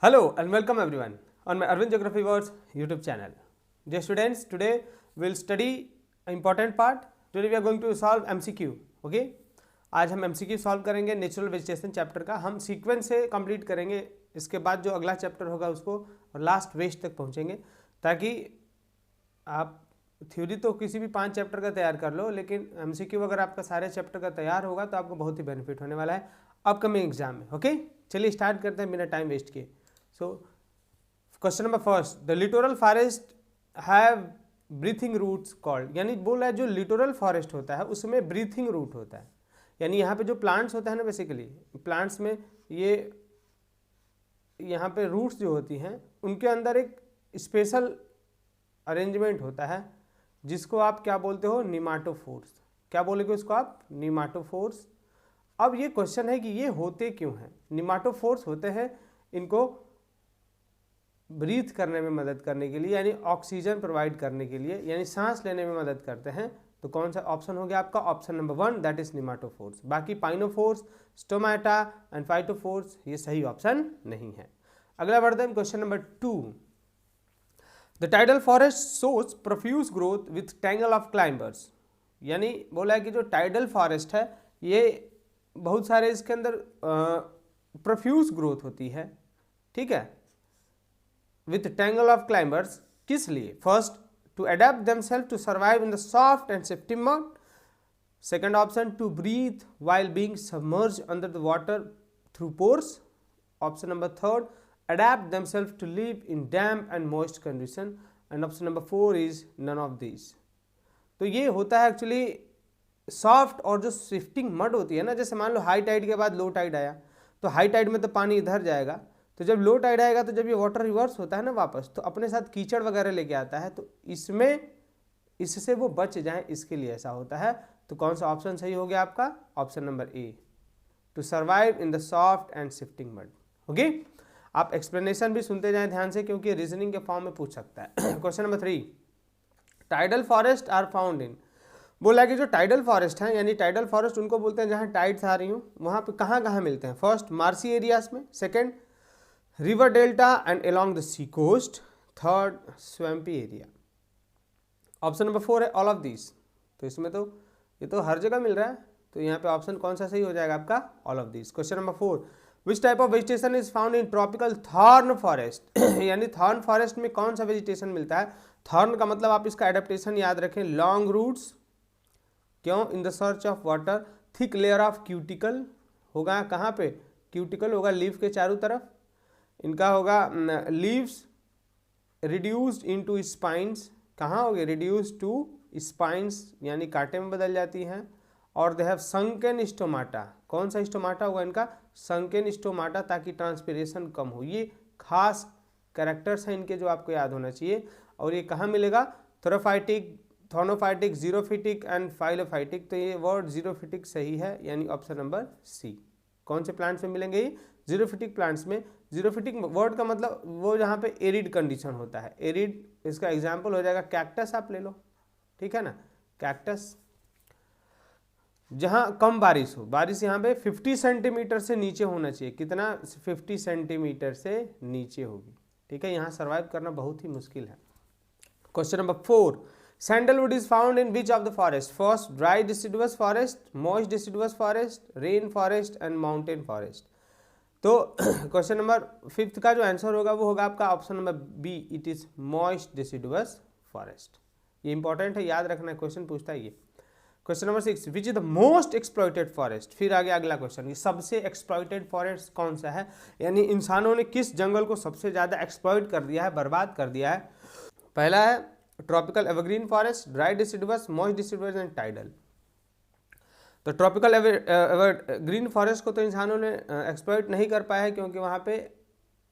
Hello and welcome everyone on my Arvind Geography Words YouTube channel. Dear students, today we'll study an important part. Today we are going to solve MCQ. Okay? आज हम MCQ solve करेंगे natural vegetation chapter का. हम sequence से complete करेंगे. इसके बाद जो अगला चैप्टर होगा उसको और लास्ट वेस्ट तक पहुंचेंगे, ताकि आप थ्योरी तो किसी भी 5 चैप्टर का तैयार कर लो, लेकिन MCQ अगर आपका सारे चैप्टर का तैयार होगा तो आपको बहुत ही बेनिफिट होने वाला है अपकमिंग एग्जाम में. ओके, चलिए स्टार्ट करते हैं बिना टाइम वेस्ट किए. So, question number first, the littoral forest have breathing roots called, यानी बोला है जो लिटोरल फॉरेस्ट होता है उसमें ब्रीथिंग रूट होता है. यानी यहाँ पे जो प्लांट्स होता है ना, बेसिकली प्लांट्स में ये यहाँ पे रूट्स जो होती हैं उनके अंदर एक स्पेशल अरेंजमेंट होता है जिसको आप क्या बोलते हो, निमाटोफोर्स. क्या बोलेगे उसको आप? निमाटोफोर्स. अब ये क्वेश्चन है कि ये होते क्यों हैं? निमाटोफोर्स होते हैं इनको ब्रीथ करने में मदद करने के लिए, यानी ऑक्सीजन प्रोवाइड करने के लिए, यानी सांस लेने में मदद करते हैं. तो कौन सा ऑप्शन हो गया आपका? Option number 1, that is pneumatophores. बाकी पाइनोफोर्स, स्टोमाटा एंड फाइटोफोर्स ये सही ऑप्शन नहीं है. अगला बढ़ते हैं question number 2. The tidal forest shows profuse growth with tangle of climbers. यानी बोला है कि जो टाइडल फॉरेस्ट है ये बहुत सारे इसके अंदर प्रोफ्यूज ग्रोथ होती है. ठीक है, with tangle of climbers. किस लिए? First, to adapt themselves to survive in the soft and shifting mud. Second option, to breathe while being submerged under the water through pores. Option number third, adapt themselves to live in damp and moist condition. And option number 4 is none of these. तो ये होता है actually soft और जो shifting mud होती है ना, जैसे मान लो हाई टाइड के बाद लो टाइड आया, तो हाई टाइड में तो पानी इधर जाएगा, तो जब लो टाइड आएगा तो जब ये वाटर रिवर्स होता है ना वापस, तो अपने साथ कीचड़ वगैरह लेके आता है. तो इसमें इससे वो बच जाए, इसके लिए ऐसा होता है. तो कौन सा ऑप्शन सही हो गया आपका? Option number A, to survive in the soft and shifting mud. Okay, आप एक्सप्लेनेशन भी सुनते जाएं ध्यान से, क्योंकि रीजनिंग के फॉर्म में पूछ सकता है. Question number 3, tidal forest are found in. बोला कि जो टाइडल फॉरेस्ट है, यानी टाइडल फॉरेस्ट उनको बोलते हैं जहाँ टाइड्स आ रही हूँ, वहाँ पे कहाँ कहाँ मिलते हैं? फर्स्ट, मार्सी एरियाज में. Second, river delta and along the sea coast. Third, swampy area. Option number 4 है ऑल ऑफ दिस. तो इसमें तो ये तो हर जगह मिल रहा है, तो यहाँ पे ऑप्शन कौन सा सही हो जाएगा आपका? All of this. Question number 4, which type of vegetation is found in tropical thorn forest. यानी थॉर्न फॉरेस्ट में कौन सा वेजिटेशन मिलता है? थॉर्न का मतलब आप इसका एडेप्टेशन याद रखें, लॉन्ग रूट्स. क्यों? In the search of water. Thick layer of cuticle होगा. कहाँ पे? क्यूटिकल होगा लीफ के चारों तरफ. इनका होगा लीव्स रिड्यूस्ड इनटू स्पाइंस. कहाँ हो गए? रिड्यूस्ड टू स्पाइंस, यानी कांटे में बदल जाती हैं. और दे हैव संकेन स्टोमाटा. कौन सा स्टोमाटा होगा इनका? संकेन स्टोमाटा, ताकि ट्रांसपिरेशन कम हो. ये खास कैरेक्टर्स हैं इनके जो आपको याद होना चाहिए. और ये कहाँ मिलेगा? थोरोफाइटिक, थॉर्नोफाइटिक, जीरोफिटिक एंड फाइलोफाइटिक. तो ये वर्ड जीरोफिटिक सही है, यानी ऑप्शन नंबर सी. कौन से प्लांट्स में मिलेंगे? ये जीरोफिटिक प्लांट्स में. जीरोफिटिक वर्ड का मतलब वो जहाँ पे एरिड कंडीशन होता है. एरिड, इसका एग्जाम्पल हो जाएगा कैक्टस, आप ले लो. ठीक है ना, कैक्टस. जहाँ कम बारिश हो, बारिश यहाँ पे 50 सेंटीमीटर से नीचे होना चाहिए. कितना? 50 सेंटीमीटर से नीचे होगी. ठीक है, यहाँ सर्वाइव करना बहुत ही मुश्किल है. Question number 4, sandalwood is found in which of the forest? First, dry deciduous forest, moist deciduous forest, rain forest and mountain forest. तो क्वेश्चन नंबर 5 का जो आंसर होगा वो होगा आपका option number B, it is moist deciduous forest. ये important है, याद रखना, क्वेश्चन पूछता है ये. Question number 6, which is the most exploited forest. फिर आगे अगला क्वेश्चन, ये सबसे एक्सप्लॉइटेड फॉरेस्ट कौन सा है, यानी इंसानों ने किस जंगल को सबसे ज़्यादा एक्सप्लॉइट कर दिया है, बर्बाद कर दिया है. पहला है tropical evergreen forest, dry deciduous, moist deciduous and tidal. तो ट्रॉपिकल एवरग्रीन फॉरेस्ट को तो इंसानों ने एक्सप्लॉइट नहीं कर पाया है, क्योंकि वहाँ पे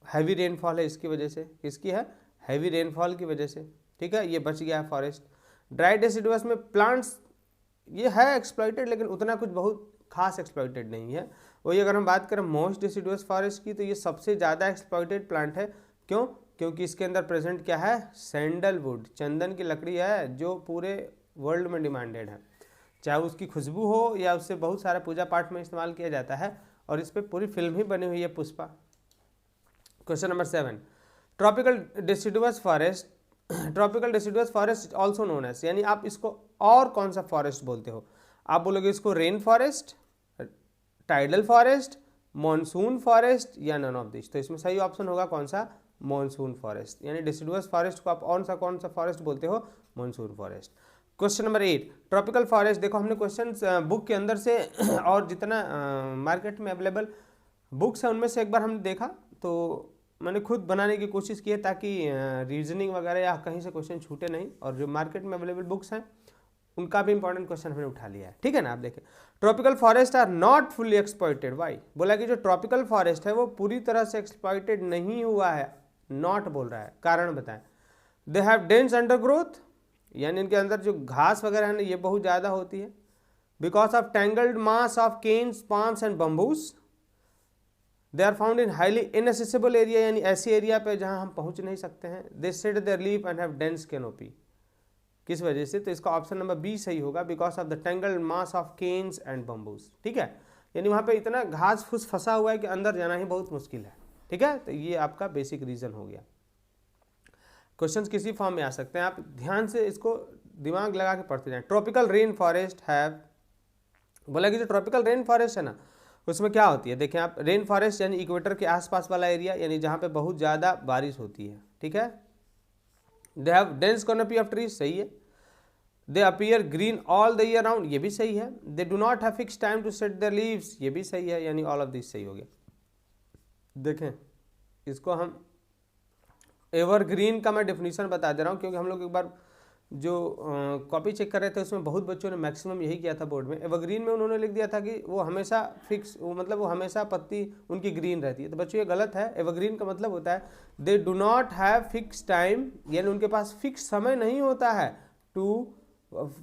हैवी रेनफॉल है. इसकी वजह से, किसकी है? हैवी रेनफॉल की वजह से. ठीक है, ये बच गया है फॉरेस्ट. ड्राई डिसिडुअस में प्लांट्स ये है एक्सप्लॉइटेड, लेकिन उतना कुछ बहुत खास एक्सप्लॉइटेड नहीं है. वही अगर हम बात करें मोस्ट डिसिडुअस फॉरेस्ट की, तो ये सबसे ज़्यादा एक्सप्लॉइटेड प्लांट है. क्यों? क्योंकि इसके अंदर प्रेजेंट क्या है? सैंडलवुड, चंदन की लकड़ी है, जो पूरे वर्ल्ड में डिमांडेड है. चाहे उसकी खुशबू हो या उससे बहुत सारा पूजा पाठ में इस्तेमाल किया जाता है. और इस पर पूरी फिल्म ही बनी हुई है, Pushpa. Question number 7, tropical deciduous forest, tropical deciduous forest also known as, यानी आप इसको और कौन सा फॉरेस्ट बोलते हो? आप बोलोगे इसको rain forest, tidal forest, monsoon forest या नन ऑफ दिस। तो इसमें सही ऑप्शन होगा कौन सा? मॉनसून फॉरेस्ट, यानी डिसिडुअस फॉरेस्ट को आप कौन सा फॉरेस्ट बोलते हो? Monsoon forest. Question number 8, tropical forest. देखो हमने क्वेश्चन बुक के अंदर से और जितना मार्केट में अवेलेबल बुक्स है उनमें से एक बार हमने देखा, तो मैंने खुद बनाने की कोशिश की है ताकि रीजनिंग वगैरह या कहीं से क्वेश्चन छूटे नहीं, और जो मार्केट में अवेलेबल बुक्स हैं उनका भी इंपॉर्टेंट क्वेश्चन हमने उठा लिया है, ठीक है ना। आप देखें, tropical forest are not fully exploited. Why? बोला कि जो ट्रॉपिकल फॉरेस्ट है वो पूरी तरह से एक्सप्लॉइटेड नहीं हुआ है, नॉट बोल रहा है, कारण बताएं। दे हैव डेंस अंडरग्रोथ, यानी इनके अंदर जो घास वगैरह है ना ये बहुत ज़्यादा होती है। Because of tangled mass of canes, palms and bamboos. They are found in highly inaccessible area, यानी ऐसी एरिया पे जहाँ हम पहुँच नहीं सकते हैं। They shade their leaf and have dense canopy. किस वजह से? तो इसका ऑप्शन नंबर बी सही होगा, because of the tangled mass of canes and bamboos, ठीक है। यानी वहाँ पे इतना घास फूस फंसा हुआ है कि अंदर जाना ही बहुत मुश्किल है, ठीक है। तो ये आपका बेसिक रीजन हो गया। क्वेश्चंस किसी फॉर्म में आ सकते हैं, आप ध्यान से इसको दिमाग लगा के पढ़ते जाएं। ट्रॉपिकल रेन फॉरेस्ट हैव, बोला कि जो ट्रॉपिकल रेन फॉरेस्ट है ना उसमें क्या होती है, देखें आप, रेन फॉरेस्ट यानी इक्वेटर के आसपास वाला एरिया, यानी जहाँ पे बहुत ज़्यादा बारिश होती है, ठीक है। They have dense canopy of trees, सही है। They appear green all the year round, ये भी सही है। They do not have fix time to set their leaves, ये भी सही है, यानी ऑल ऑफ दिस सही हो गया। देखें इसको हम एवरग्रीन का मैं डेफिनेशन बता दे रहा हूँ, क्योंकि हम लोग एक बार जो कॉपी चेक कर रहे थे उसमें बहुत बच्चों ने मैक्सिमम यही किया था बोर्ड में। एवरग्रीन में उन्होंने लिख दिया था कि वो हमेशा फिक्स, मतलब वो हमेशा पत्ती उनकी ग्रीन रहती है। तो बच्चों ये गलत है। एवरग्रीन का मतलब होता है they do not have fix time, यानी उनके पास फिक्स समय नहीं होता है टू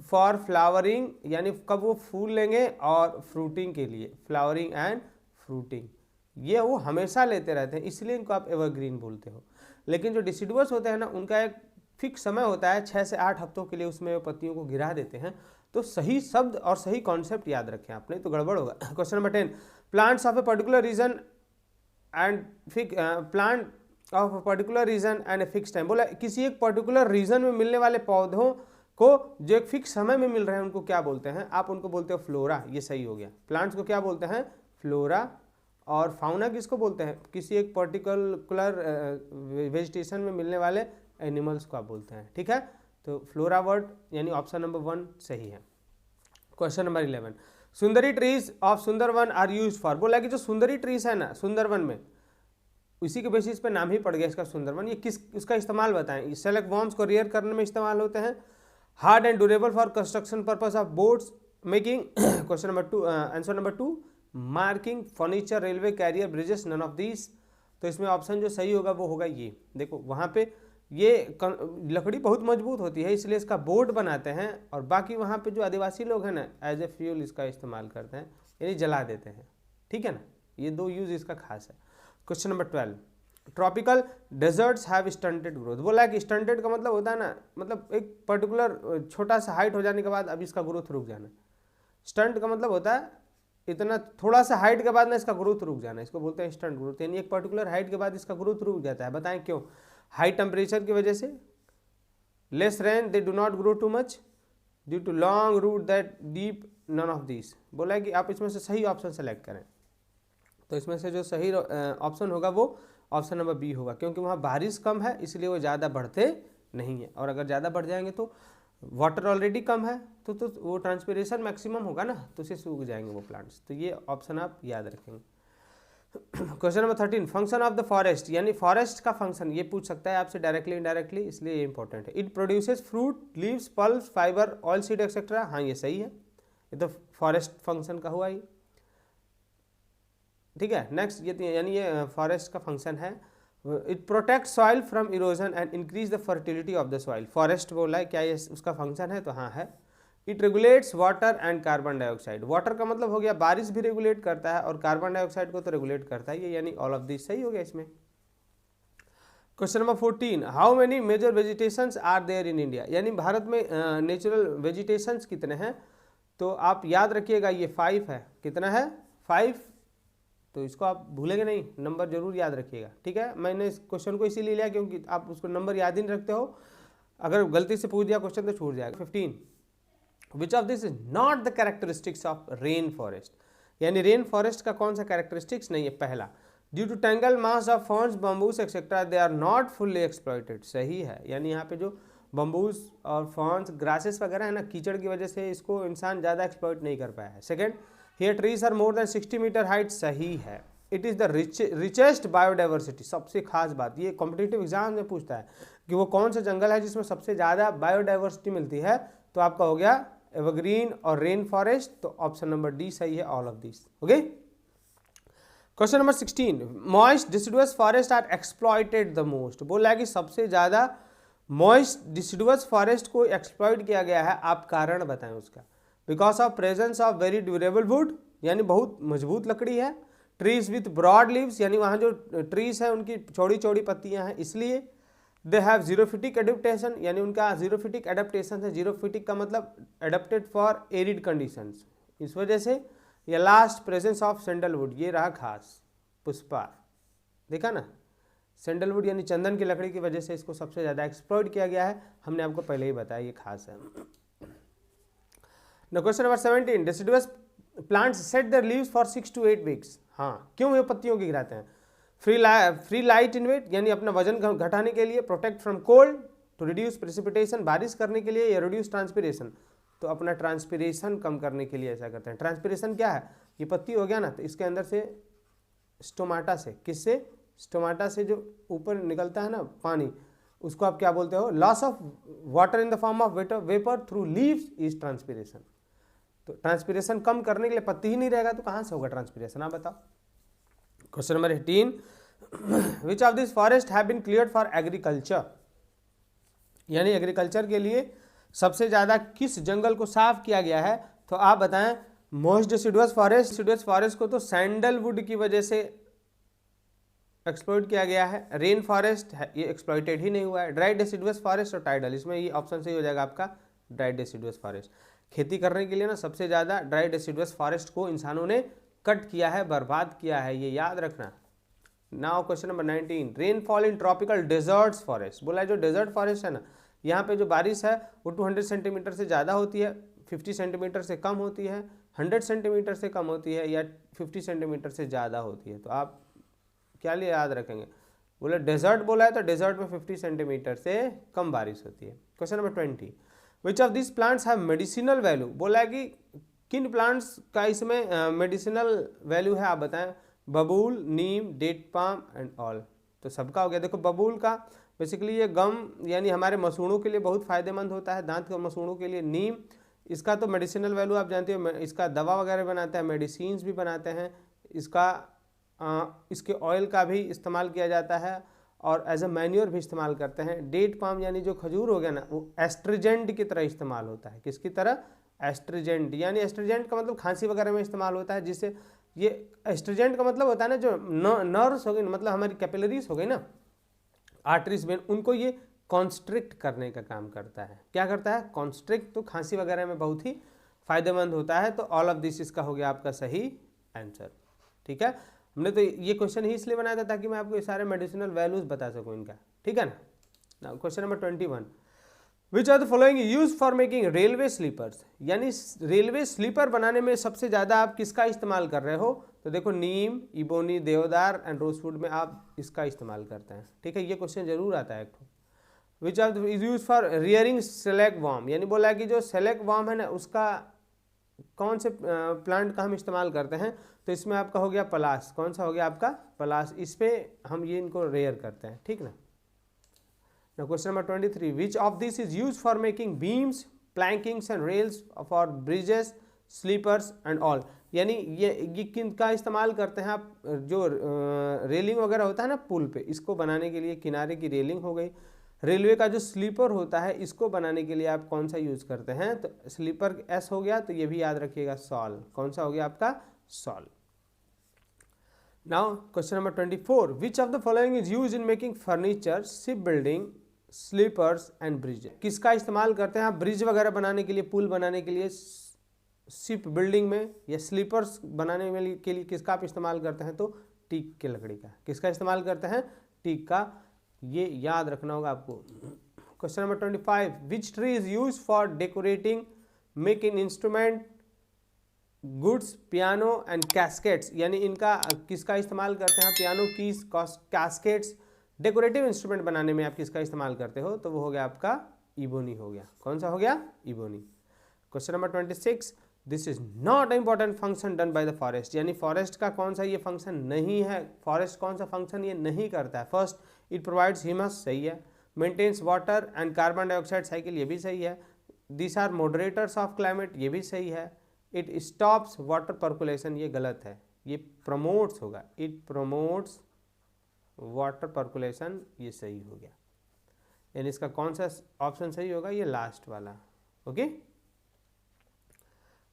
फॉर फ्लावरिंग, यानी कब वो फूल लेंगे, और फ्रूटिंग के लिए, फ्लावरिंग एंड फ्रूटिंग, ये वो हमेशा लेते रहते हैं, इसलिए इनको आप एवरग्रीन बोलते हो। लेकिन जो डिसिडुअस होते हैं ना उनका एक फिक्स समय होता है, 6 से 8 हफ्तों के लिए उसमें वो पत्तियों को गिरा देते हैं। तो सही शब्द और सही कॉन्सेप्ट याद रखें आपने, तो गड़बड़ होगा। Question number 10, plants of a particular region and plant of a particular region and a fix time. बोला किसी एक पर्टिकुलर रीजन में मिलने वाले पौधों को जो एक फिक्स समय में मिल रहे हैं उनको क्या बोलते हैं? आप उनको बोलते हो फ्लोरा, ये सही हो गया। प्लांट्स को क्या बोलते हैं? फ्लोरा। और फाउना किसको बोलते हैं? किसी एक पर्टिकुलर वेजिटेशन में मिलने वाले एनिमल्स को आप बोलते हैं, ठीक है। तो फ्लोरा वर्ड यानी ऑप्शन नंबर 1 सही है। Question number 11, Sundari trees of Sundarban are used for. बोला कि जो सुंदरी ट्रीज है ना सुंदरवन में, इसी के बेसिस पे नाम ही पड़ गया इसका सुंदरवन। ये किस इसका इस्तेमाल बताएं? सेलेक्ट वॉर्म्स को रियर करने में इस्तेमाल होते हैं। Hard and durable for construction purpose of boats making. Question number 2, answer number 2, marking, furniture, railway, carrier, bridges, none of these. तो इसमें ऑप्शन जो सही होगा वो होगा ये। देखो वहाँ पे ये लकड़ी बहुत मजबूत होती है, इसलिए इसका बोर्ड बनाते हैं, और बाकी वहाँ पे जो आदिवासी लोग हैं ना एज ए फ्यूल इसका इस्तेमाल करते हैं, यानी जला देते हैं, ठीक है ना। ये 2 यूज इसका खास है। Question number 12, tropical deserts have stunted growth. बोला कि स्टंटेड का मतलब होता है ना, मतलब एक पर्टिकुलर छोटा सा हाइट हो जाने के बाद अब इसका ग्रोथ रुक जाना। स्टंट का मतलब होता है इतना थोड़ा सा हाइट के बाद ना इसका ग्रोथ रुक जाना, इसको बोलते हैं स्टंट ग्रोथ, यानी एक पर्टिकुलर हाइट के बाद इसका ग्रोथ रुक जाता है। बताएं क्यों? हाई टेम्परेचर की वजह से, less rain, they do not grow too much, due to long root that deep, none of this. बोला है कि आप इसमें से सही ऑप्शन सेलेक्ट करें। तो इसमें से जो सही ऑप्शन होगा वो ऑप्शन नंबर बी होगा, क्योंकि वहाँ बारिश कम है इसलिए वो ज़्यादा बढ़ते नहीं है, और अगर ज़्यादा बढ़ जाएंगे तो वाटर ऑलरेडी कम है तो वो ट्रांसपिरेशन मैक्सिमम होगा ना, तो उसे सूख जाएंगे वो प्लांट्स। तो ये ऑप्शन आप याद रखेंगे। Question number 13, function of the forest, यानी फॉरेस्ट का फंक्शन ये पूछ सकता है आपसे डायरेक्टली इनडायरेक्टली, इसलिए ये इंपॉर्टेंट है। It produces fruit, leaves, pulps, fibre, oil seed etcetera. हाँ ये सही है, ये तो फॉरेस्ट फंक्शन का हुआ ही, ठीक है। नेक्स्ट ये यानी ये फॉरेस्ट का फंक्शन है। It protect soil from erosion and increase the fertility of the soil. Forest बोला है, क्या ये उसका फंक्शन है? तो हाँ है। It regulates water and carbon dioxide. Water का मतलब हो गया बारिश भी रेगुलेट करता है, और कार्बन डाइऑक्साइड को तो रेगुलेट करता है ये, यानी ऑल ऑफ दिस सही हो गया इसमें। Question number 14, how many major vegetations are there in India. यानी भारत में नेचुरल वेजिटेशंस कितने हैं? तो आप याद रखिएगा ये 5 है। कितना है? 5 तो इसको आप भूलेंगे नहीं, नंबर जरूर याद रखिएगा, ठीक है। मैंने इस क्वेश्चन को इसीलिए लिया क्योंकि आप उसको नंबर याद ही नहीं रखते हो, अगर गलती से पूछ दिया क्वेश्चन तो छूट जाएगा। 15 which of this is not the characteristics of rain forest, यानी रेन फॉरेस्ट का कौन सा कैरेक्टरिस्टिक्स नहीं है। पहला, due to tangle mass of ferns bamboos etcetera they are not fully exploited, सही है, यानी यहाँ पे जो बम्बूस और फर्न्स ग्रासेस वगैरह है ना, कीचड़ की वजह से इसको इंसान ज़्यादा एक्सप्लॉइट नहीं कर पाया है। Second, here trees are more than 60 metre height, सही है। It is the richest biodiversity, सबसे खास बात, ये कॉम्पिटिटिव एग्जाम में पूछता है कि वो कौन सा जंगल है जिसमें सबसे ज़्यादा बायोडाइवर्सिटी मिलती है, तो आपका हो गया एवरग्रीन और रेन फॉरेस्ट, तो ऑप्शन नंबर डी सही है, all of this. Okay, question number 16, moist deciduous forest are exploited the most, बोला है कि सबसे ज़्यादा मॉइस्ट डिसिडुअस फॉरेस्ट को एक्सप्लॉइट किया गया है, आप कारण बताएं उसका। Because of presence of very durable wood, यानी बहुत मजबूत लकड़ी है। ट्रीज विथ ब्रॉड लीव्स, यानी वहाँ जो ट्रीज है उनकी चौड़ी चौड़ी पत्तियाँ हैं इसलिए। दे हैव जीरोफिटिक एडेप्टेशन, यानी उनका जीरोफिटिक एडेप्टेशन है, जीरोफिटिक का मतलब एडेप्टेड फॉर एरिड कंडीशंस, इस वजह से। या लास्ट, प्रेजेंस ऑफ सैंडलवुड, ये रहा खास, पुष्पा देखा ना, सैंडलवुड यानी चंदन की लकड़ी की वजह से इसको सबसे ज़्यादा एक्सप्लॉइट किया गया है, हमने आपको पहले ही बताया ये खास है। Question number 17, deciduous plants set their leaves for 6 to 8 weeks, हाँ क्यों ये पत्तियों की गिराते हैं। फ्री लाइट इन वेट, यानी अपना वजन घटाने के लिए। Protect from cold, to reduce precipitation, बारिश करने के लिए। या रिड्यूस ट्रांसपिरेशन, तो अपना ट्रांसपिरेशन कम करने के लिए ऐसा करते हैं। ट्रांसपिरेशन क्या है, ये पत्ती हो गया ना, तो इसके अंदर से स्टोमाटा से, किससे, स्टोमाटा से जो ऊपर निकलता है ना पानी, उसको आप क्या बोलते हो, loss of water in the form of vapour through leaves is transpiration. तो ट्रांसपिरेशन कम करने के लिए पत्ती ही नहीं रहेगा तो कहाँ से होगा ट्रांसपिरेशन, आप बताओ। Question number 18, which of this forest have been cleared for agriculture, यानी एग्रीकल्चर के लिए सबसे ज़्यादा किस जंगल को साफ किया गया है, तो आप बताएं। मोस्ट डिसिडुअस फॉरेस्ट को तो सैंडलवुड की वजह से एक्सप्लॉइट किया गया है। रेन फॉरेस्ट है, ये एक्सप्लॉइटेड ही नहीं हुआ है। ड्राई डिसिडुअस फॉरेस्ट और टाइडल, इसमें ये ऑप्शन सही हो जाएगा आपका ड्राई डिसिडुअस फॉरेस्ट। खेती करने के लिए ना सबसे ज़्यादा ड्राई डिसिडुअस फॉरेस्ट को इंसानों ने कट किया है, बर्बाद किया है, ये याद रखना। Now question number 19, rainfall in tropical deserts forest, बोला है जो डेजर्ट फॉरेस्ट है ना, यहाँ पे जो बारिश है वो 200 सेंटीमीटर से ज़्यादा होती है, 50 सेंटीमीटर से कम होती है, 100 सेंटीमीटर से कम होती है, या 50 सेंटीमीटर से ज़्यादा होती है। तो आप क्या लिए याद रखेंगे, बोले डेजर्ट बोला है तो डेजर्ट में 50 सेंटीमीटर से कम बारिश होती है। Question number 20, which of this plants have medicinal value, बोला है कि किन प्लांट्स का इसमें मेडिसिनल वैल्यू है, आप बताएं। बबूल, नीम, डेट पाम एंड ऑल, तो सबका हो गया। देखो बबूल का बेसिकली ये गम यानी हमारे मसूड़ों के लिए बहुत फ़ायदेमंद होता है, दांत के मसूड़ों के लिए। नीम, इसका तो मेडिसिनल वैल्यू आप जानते हो, इसका दवा वगैरह बनाता है, मेडिसिन्स भी बनाते हैं। इसके ऑयल का भी इस्तेमाल किया जाता है और एज अ मैन्योर भी इस्तेमाल करते हैं। डेट पाम यानी जो खजूर हो गया ना, वो एस्ट्रिजेंट की तरह इस्तेमाल होता है। किसकी तरह, एस्ट्रिजेंट, यानी एस्ट्रिजेंट का मतलब खांसी वगैरह में इस्तेमाल होता है, जिससे ये एस्ट्रिजेंट का मतलब होता है ना, जो नर्व्स हो गई, मतलब हमारी कैपिलरीज हो गई ना, आर्टरीज वेन, उनको ये कॉन्स्ट्रिक्ट करने का काम करता है। क्या करता है, कॉन्स्ट्रिक्ट, तो खांसी वगैरह में बहुत ही फायदेमंद होता है। तो ऑल ऑफ दिस इसका हो गया आपका सही आंसर। ठीक है, हमने तो ये क्वेश्चन ही इसलिए बनाया था ताकि मैं आपको ये सारे मेडिसिनल वैल्यूज बता सकूं इनका, ठीक है ना। Question number 21, which are the following use for making railway sleepers, यानी रेलवे स्लीपर बनाने में सबसे ज़्यादा आप किसका इस्तेमाल कर रहे हो, तो देखो नीम, इबोनी, देवदार एंड रोजवुड में आप इसका इस्तेमाल करते हैं। ठीक है, ये क्वेश्चन जरूर आता है। Which are is use for rearing silk worm, यानी बोला है कि जो सेलेक वॉर्म है ना, उसका कौन से प्लांट का हम इस्तेमाल करते हैं, तो इसमें आपका हो गया पलास। कौन सा हो गया आपका, पलास, इस पे हम ये इनको रेयर करते हैं। ठीक ना। Now question number 23, which of this is used for making beams, plankings and rails for bridges, sleepers and all, यानी ये किन का इस्तेमाल करते हैं आप, जो रेलिंग वगैरह होता है ना पुल पे, इसको बनाने के लिए किनारे की रेलिंग हो गई। रेलवे का जो स्लीपर होता है, इसको बनाने के लिए आप कौन सा यूज़ करते हैं, तो स्लीपर एस हो गया, तो ये भी याद रखिएगा सॉल। कौन सा हो गया आपका, sal. Now question number 24, which of the following is use in making furniture, ship building, sleepers and bridge, किसका इस्तेमाल करते हैं आप ब्रिज वगैरह बनाने के लिए, पुल बनाने के लिए, शिप बिल्डिंग में या स्लीपर्स बनाने में के लिए किसका आप इस्तेमाल करते हैं, तो टीक के लकड़ी का। किसका इस्तेमाल करते हैं, टीक का। ये याद रखना होगा आपको। Question number 25, which tree is use for decorating making instrument goods piano and cascades, यानी इनका किसका इस्तेमाल करते हैं, piano keys cascades decorative instrument बनाने में आप किसका इस्तेमाल करते हो, तो वो हो गया आपका इबोनी हो गया। कौन सा हो गया, ebony. Question number 26, this is not important function done by the forest, यानी फॉरेस्ट का कौन सा ये फंक्शन नहीं है, फॉरेस्ट कौन सा फंक्शन ये नहीं करता है। फर्स्ट, इट प्रोवाइड्स ह्यूमस, सही है। Maintains water and carbon dioxide cycle, ये भी सही है। This are moderators of climate, ये भी सही है। इट स्टॉप्स वाटर पर्कुलेशन, ये गलत है, ये प्रमोट्स होगा, इट प्रमोट्स वाटर पर्कुलेशन, ये सही हो गया। यानी इसका कौन सा ऑप्शन सही होगा, ये लास्ट वाला। ओके,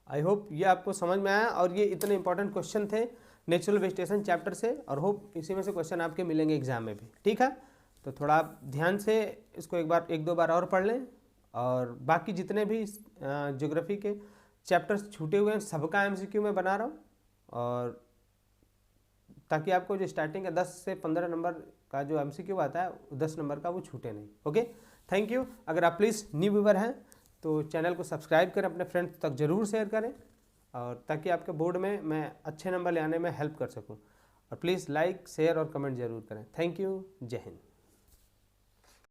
आई होप ये आपको समझ में आया, और ये इतने इंपॉर्टेंट क्वेश्चन थे नेचुरल वेजिटेशन चैप्टर से, और होप इसी में से क्वेश्चन आपके मिलेंगे एग्जाम में भी। ठीक है, तो थोड़ा आप ध्यान से इसको एक दो बार और पढ़ लें, और बाकी जितने भी ज्योग्राफी के चैप्टर्स छूटे हुए हैं सबका एमसीक्यू में बना रहा हूँ, और ताकि आपको जो स्टार्टिंग का 10 से 15 नंबर का जो एमसीक्यू आता है 10 नंबर का वो छूटे नहीं। Okay, thank you. अगर आप प्लीज़ न्यू व्यूअर हैं तो चैनल को सब्सक्राइब करें, अपने फ्रेंड्स तक ज़रूर शेयर करें, और ताकि आपके बोर्ड में मैं अच्छे नंबर ले आने में हेल्प कर सकूं। और प्लीज़ लाइक शेयर और कमेंट ज़रूर करें। थैंक यू, जय हिंद।